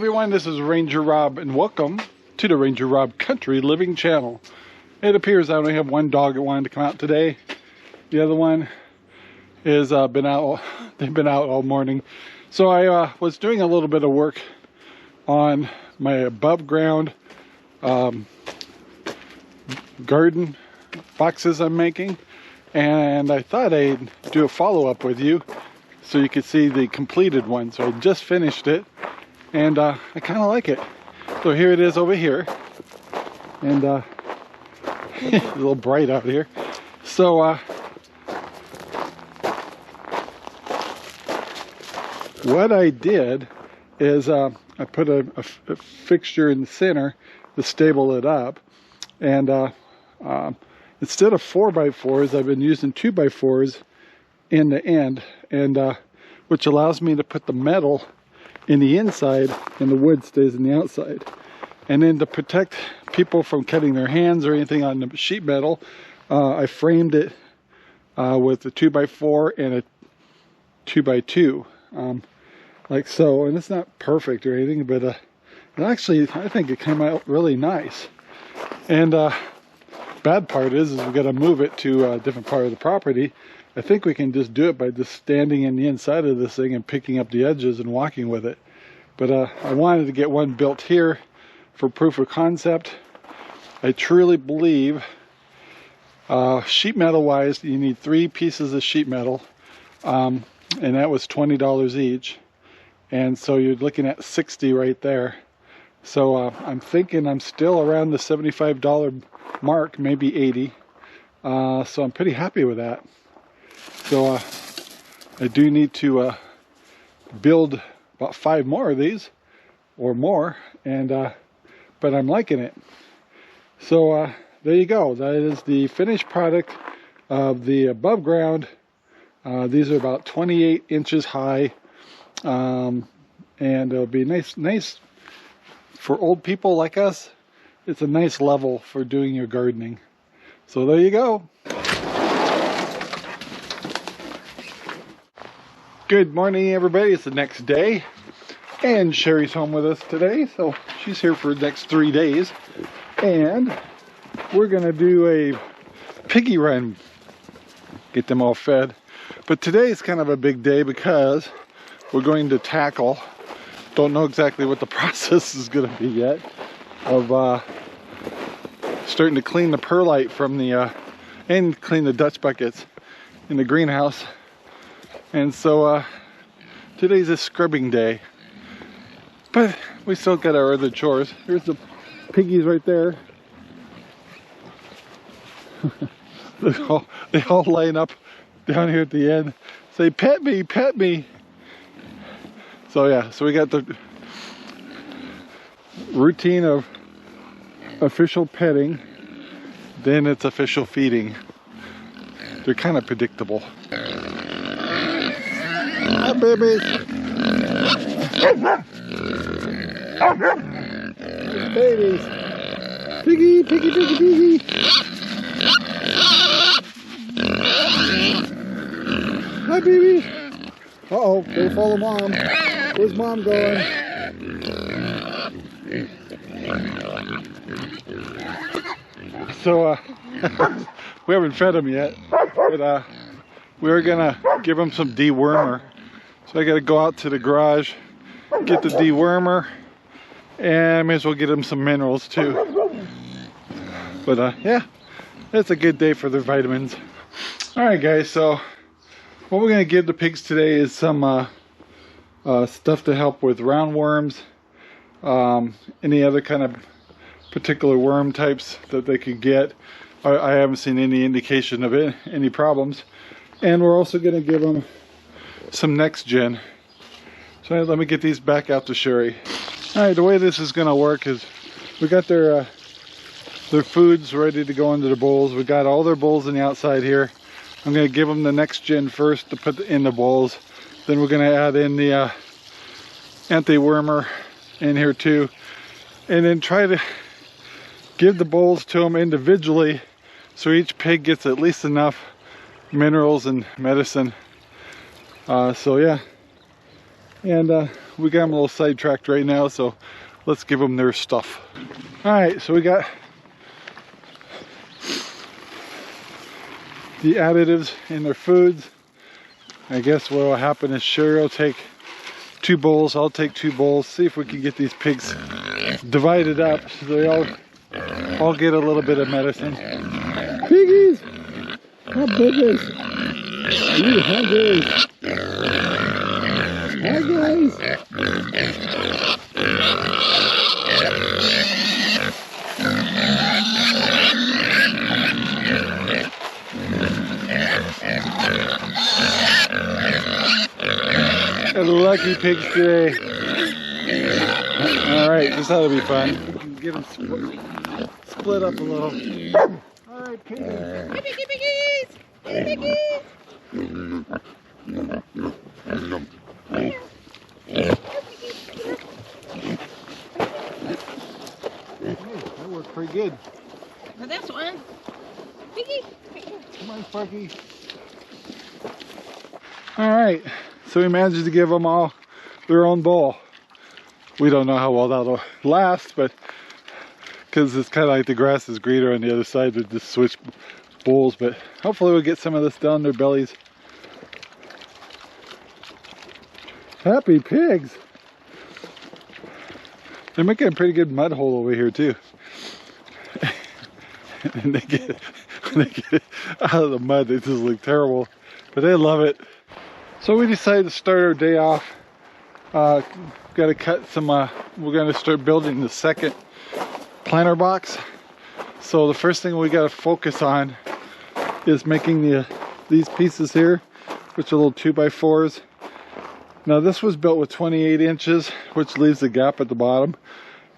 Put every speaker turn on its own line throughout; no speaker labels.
everyone, this is Ranger Rob and welcome to the Ranger Rob Country Living channel. It appears I only have one dog that wanted to come out today. The other one is been out. They've been out all morning. So I was doing a little bit of work on my above ground garden boxes I'm making, and I thought I'd do a follow-up with you so you could see the completed one. So I just finished it, and I kind of like it. So here it is over here, and it's a little bright out here. So what I did is I put a fixture in the center to stable it up, and instead of 4x4s, I've been using 2x4s in the end, and which allows me to put the metal in the inside and the wood stays in the outside. And then to protect people from cutting their hands or anything on the sheet metal, I framed it with a 2x4 and a 2x2, like so. And it's not perfect or anything, but actually I think it came out really nice. And bad part is we got to move it to a different part of the property. I think we can just do it by just standing in the inside of this thing and picking up the edges and walking with it. But I wanted to get one built here for proof of concept. I truly believe sheet metal wise, you need 3 pieces of sheet metal, and that was $20 each. And so you're looking at 60 right there. So I'm thinking I'm still around the $75 mark, maybe 80. So I'm pretty happy with that. So I do need to build about 5 more of these or more, and but I'm liking it. So there you go. That is the finished product of the above ground. These are about 28 inches high, and it'll be nice for old people like us. It's a nice level for doing your gardening. So there you go. Good morning, everybody. It's the next day, and Sherry's home with us today, so she's here for the next 3 days, and we're gonna do a piggy run, get them all fed. But today is kind of a big day because we're going to tackle, don't know exactly what the process is going to be yet, of starting to clean the perlite from the and clean the Dutch buckets in the greenhouse. And so today's a scrubbing day, but we still got our other chores. Here's the piggies right there. they all line up down here at the end, say pet me, pet me. So yeah, so we got the routine of official petting, then it's official feeding. They're kind of predictable. Hi, babies. Babies. Piggy, piggy, piggy, piggy. Hi, baby. Uh-oh, they follow mom. Where's mom going? So, we haven't fed them yet, but we're gonna give them some dewormer. So I gotta go out to the garage, get the dewormer, and I may as well get them some minerals too. But yeah, it's a good day for their vitamins. Alright guys, so what we're gonna give the pigs today is some stuff to help with roundworms, any other kind of particular worm types that they could get. I haven't seen any indication of it, any problems. And we're also going to give them some next gen. So let me get these back out to Sherry. Alright, the way this is going to work is we got their foods ready to go into the bowls. We got all their bowls on the outside here. I'm going to give them the next gen first to put in the bowls. Then we're going to add in the anti-wormer in here too. And then try to give the bowls to them individually so each pig gets at least enough minerals and medicine. So yeah, and we got them a little sidetracked right now, so let's give them their stuff. All right, so we got the additives in their foods. I guess what will happen is Sherry will take 2 bowls, I'll take 2 bowls, see if we can get these pigs divided up so they all get a little bit of medicine. Piggies! How big is? Are you hungry? Hi guys! Got the lucky pigs today. Alright, this ought to be fun. Get them split up a little. Alright, piggies. Hey, piggies! Hey, piggies! That worked pretty good.
For this one. Piggy!
Come on, Sparky. Alright, so we managed to give them all their own bowl. We don't know how well that'll last, but because it's kind of like the grass is greener on the other side, we just switch bowls, but hopefully we'll get some of this down their bellies. Happy pigs! They're making a pretty good mud hole over here too. And they get out of the mud, they just look terrible, but they love it. So we decided to start our day off. Got to cut some, we're going to start building the second planter box. So the first thing we got to focus on is making these pieces here, which are little 2x4s. Now this was built with 28 inches, which leaves a gap at the bottom.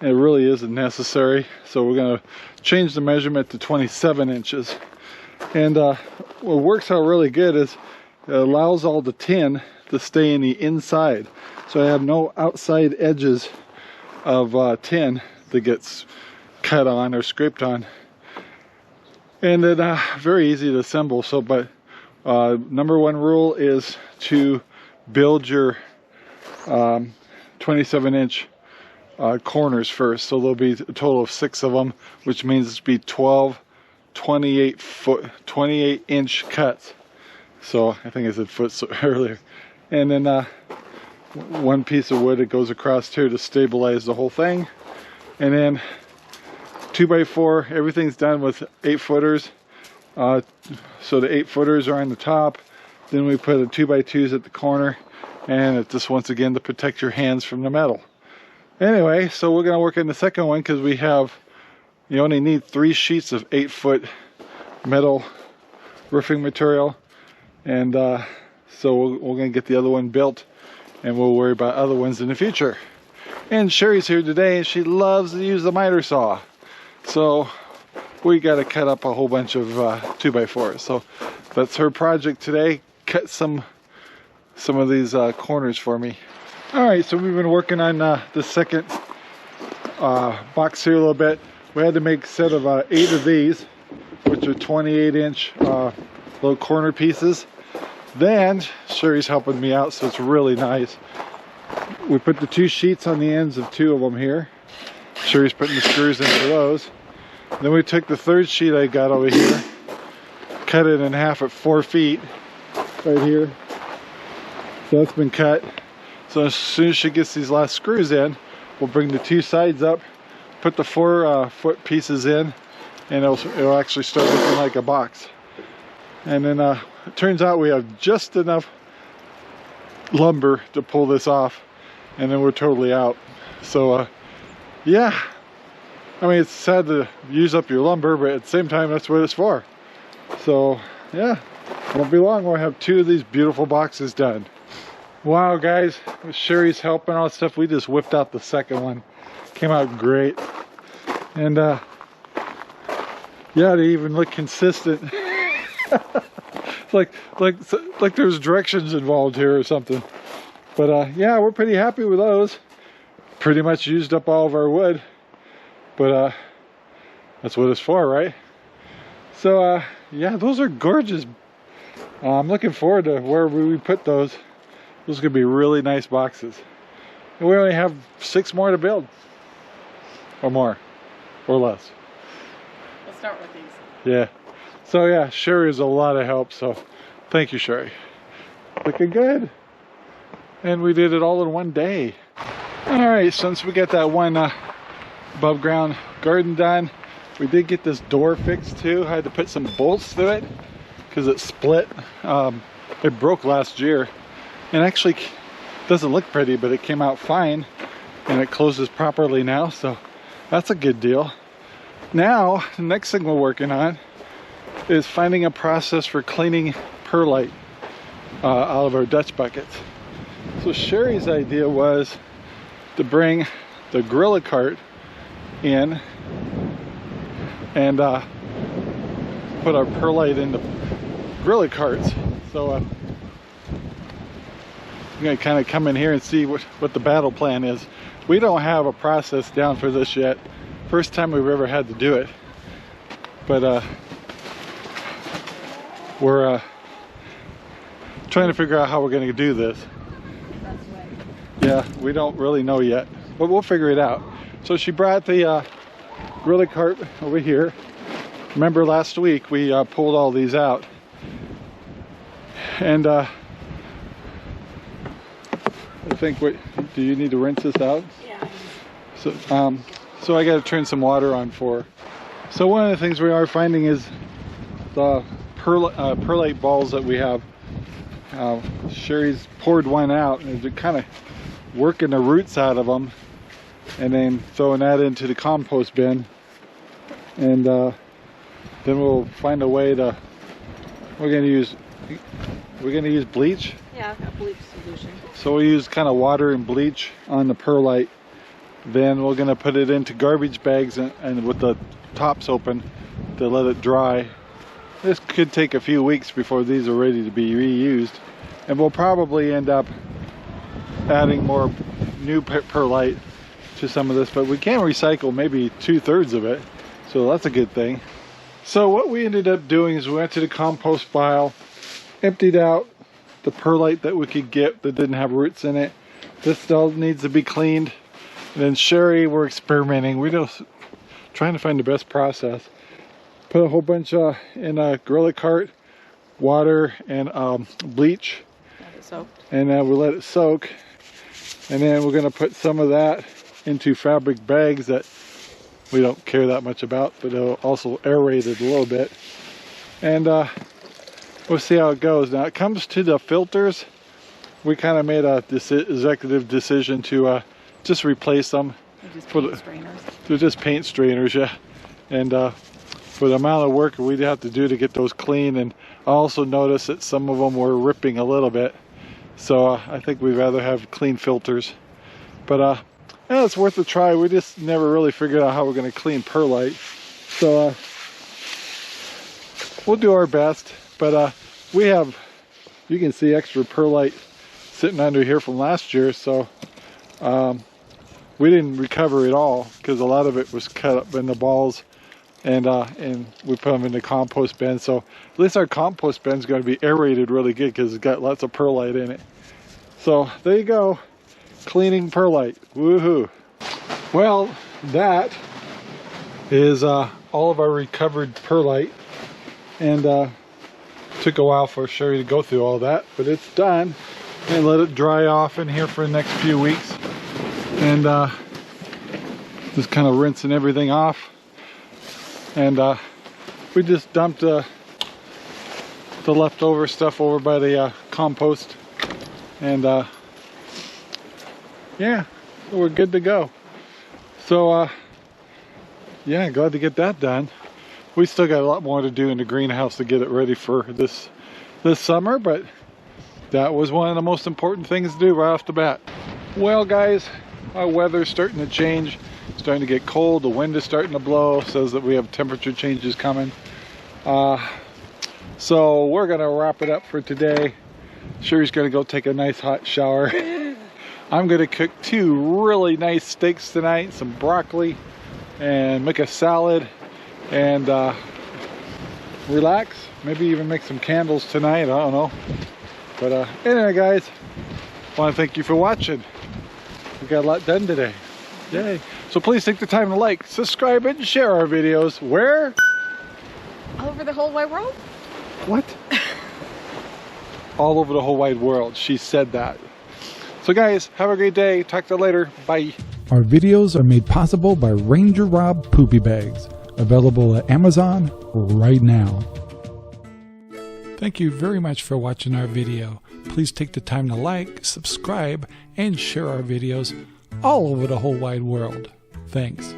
And it really isn't necessary. So we're going to change the measurement to 27 inches. And what works out really good is it allows all the tin to stay in the inside. So I have no outside edges of tin that gets cut on or scraped on. And then very easy to assemble. So, but number 1 rule is to build your 27-inch corners first. So there'll be a total of 6 of them, which means it's be 12 28-inch cuts. So I think I said foot earlier. And then 1 piece of wood that goes across here to stabilize the whole thing. And then 2x4, everything's done with 8-footers. So the 8-footers are on the top. Then we put a 2x2s at the corner. And it's just once again to protect your hands from the metal. Anyway, so we're going to work on the second one because you only need 3 sheets of 8-foot metal roofing material. And so we're going to get the other one built, and we'll worry about other ones in the future. And Sherry's here today, and she loves to use the miter saw. So we got to cut up a whole bunch of 2x4s. So that's her project today. Cut some of these corners for me. All right, so we've been working on the second box here a little bit. We had to make a set of 8 of these, which are 28-inch little corner pieces. Then Sherry's helping me out, so it's really nice. We put the 2 sheets on the ends of 2 of them here. Sherry's putting the screws in for those. Then we took the 3rd sheet I got over here, cut it in half at 4 feet right here. So that's been cut. So as soon as she gets these last screws in, we'll bring the 2 sides up, put the 4-foot pieces in, and it'll actually start looking like a box. And then it turns out we have just enough lumber to pull this off, and then we're totally out. So yeah, I mean, it's sad to use up your lumber, but at the same time that's what it's for. So yeah, won't be long we'll have 2 of these beautiful boxes done. Wow guys, with Sherry's help and all that stuff, we just whipped out the second one. Came out great. And yeah, they even look consistent. like there's directions involved here or something. But yeah, we're pretty happy with those. Pretty much used up all of our wood, but that's what it's for, right? So yeah, those are gorgeous. I'm looking forward to where we put those. Those are gonna be really nice boxes. And we only have 6 more to build. Or more. Or less.
We'll start with these.
Yeah. So yeah, Sherry is a lot of help, so thank you, Sherry. Looking good. And we did it all in one day. Alright, since we got that one above ground garden done, we did get this door fixed too. I had to put some bolts through it because it split. It broke last year. And actually doesn't look pretty, but it came out fine. And it closes properly now, so that's a good deal. Now, the next thing we're working on is finding a process for cleaning perlite out of our Dutch buckets. So Sherry's idea was to bring the gorilla cart in and put our perlite in the gorilla carts. So I'm gonna kind of come in here and see what the battle plan is. We don't have a process down for this yet. First time we've ever had to do it. But we're trying to figure out how we're going to do this. Yeah, we don't really know yet, but we'll figure it out. So she brought the gorilla cart over here. Remember last week we pulled all these out, and I think, what do you need to rinse this out?
Yeah.
So I got to turn some water on for her. So one of the things we are finding is the perlite balls that we have. Sherry's poured one out and they're kind of working the roots out of them and then throwing that into the compost bin. And then we'll find a way to, we're gonna use bleach.
Yeah, a bleach solution.
So we use kind of water and bleach on the perlite. Then we're gonna put it into garbage bags and with the tops open to let it dry. This could take a few weeks before these are ready to be reused. And we'll probably end up adding more new perlite to some of this, but we can recycle maybe 2/3 of it. So that's a good thing. So what we ended up doing is we went to the compost pile, emptied out the perlite that we could get that didn't have roots in it. This still needs to be cleaned. And then Sherry, we're experimenting. We're just trying to find the best process. Put a whole bunch in a gorilla cart, water and bleach.
Let it soak.
And then we'll let it soak. And then we're gonna put some of that into fabric bags that we don't care that much about, but it'll also aerate it a little bit. And we'll see how it goes. Now it comes to the filters. We kind of made a executive decision to just replace them. They're just paint strainers, yeah. And for the amount of work we'd have to do to get those clean, and I also noticed that some of them were ripping a little bit. So I think we'd rather have clean filters. But yeah, it's worth a try. We just never really figured out how we're going to clean perlite. So we'll do our best. But we have, you can see extra perlite sitting under here from last year. So we didn't recover it all because a lot of it was cut up in the balls, and we put them in the compost bin. So at least our compost bin is going to be aerated really good because it's got lots of perlite in it. So there you go, cleaning perlite. Woohoo! Well, that is all of our recovered perlite, and took a while for Sherry to go through all that, but it's done. And let it dry off in here for the next few weeks. And just kind of rinsing everything off. And we just dumped the leftover stuff over by the compost. And yeah, we're good to go. So yeah, glad to get that done. We still got a lot more to do in the greenhouse to get it ready for this summer, but that was one of the most important things to do right off the bat. Well guys, our weather's starting to change. It's starting to get cold. The wind is starting to blow. Says that we have temperature changes coming. So we're gonna wrap it up for today. Sherry's gonna go take a nice hot shower. I'm gonna cook 2 really nice steaks tonight, some broccoli, and make a salad, and relax. Maybe even make some candles tonight. I don't know. But anyway guys, I want to thank you for watching. We got a lot done today. Yay. So please take the time to like, subscribe, and share our videos. Where?
All over the whole wide world?
What? All over the whole wide world. She said that. So guys, have a great day. Talk to you later. Bye.
Our videos are made possible by Ranger Rob Poopy Bags, available at Amazon right now. Thank you very much for watching our video. Please take the time to like, subscribe, and share our videos all over the whole wide world. Thanks.